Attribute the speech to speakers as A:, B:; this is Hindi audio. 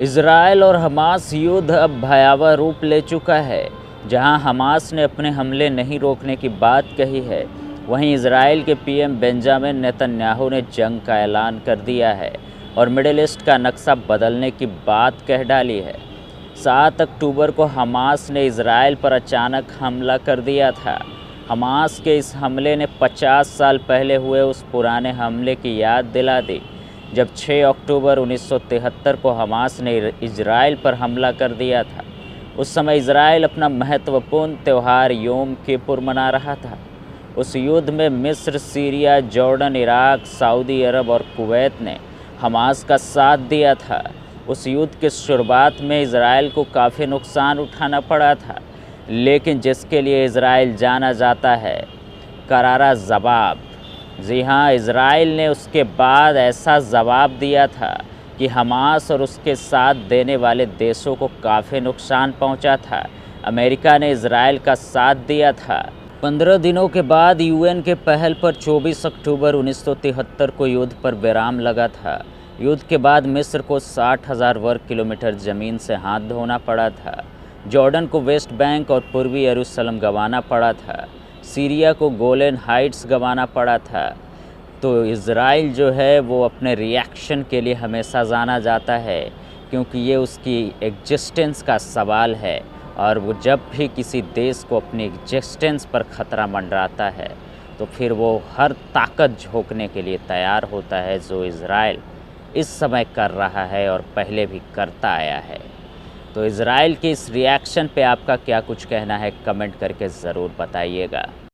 A: इजरायल और हमास युद्ध अब भयावह रूप ले चुका है। जहां हमास ने अपने हमले नहीं रोकने की बात कही है, वहीं इजरायल के पीएम बेंजामिन नेतन्याहू ने जंग का ऐलान कर दिया है और मिडिल ईस्ट का नक्शा बदलने की बात कह डाली है। 7 अक्टूबर को हमास ने इजरायल पर अचानक हमला कर दिया था। हमास के इस हमले ने 50 साल पहले हुए उस पुराने हमले की याद दिला दी, जब 6 अक्टूबर 1973 को हमास ने इजरायल पर हमला कर दिया था। उस समय इजरायल अपना महत्वपूर्ण त्यौहार योम किपुर मना रहा था। उस युद्ध में मिस्र, सीरिया, जॉर्डन, इराक, सऊदी अरब और कुवैत ने हमास का साथ दिया था। उस युद्ध के शुरुआत में इजरायल को काफ़ी नुकसान उठाना पड़ा था, लेकिन जिसके लिए इजरायल जाना जाता है, करारा जवाब। जी हाँ, इजराइल ने उसके बाद ऐसा जवाब दिया था कि हमास और उसके साथ देने वाले देशों को काफ़ी नुकसान पहुंचा था। अमेरिका ने इजराइल का साथ दिया था। 15 दिनों के बाद यूएन के पहल पर 24 अक्टूबर 1973 को युद्ध पर विराम लगा था। युद्ध के बाद मिस्र को 60,000 वर्ग किलोमीटर ज़मीन से हाथ धोना पड़ा था। जॉर्डन को वेस्ट बैंक और पूर्वी यरूशलेम गंवाना पड़ा था। सीरिया को गोलन हाइट्स गंवाना पड़ा था। तो इजराइल जो है वो अपने रिएक्शन के लिए हमेशा जाना जाता है, क्योंकि ये उसकी एग्जिस्टेंस का सवाल है और वो जब भी किसी देश को अपनी एग्जिस्टेंस पर ख़तरा मंडराता है तो फिर वो हर ताकत झोंकने के लिए तैयार होता है, जो इजराइल इस समय कर रहा है और पहले भी करता आया है। तो इजराइल के इस रिएक्शन पे आपका क्या कुछ कहना है, कमेंट करके ज़रूर बताइएगा।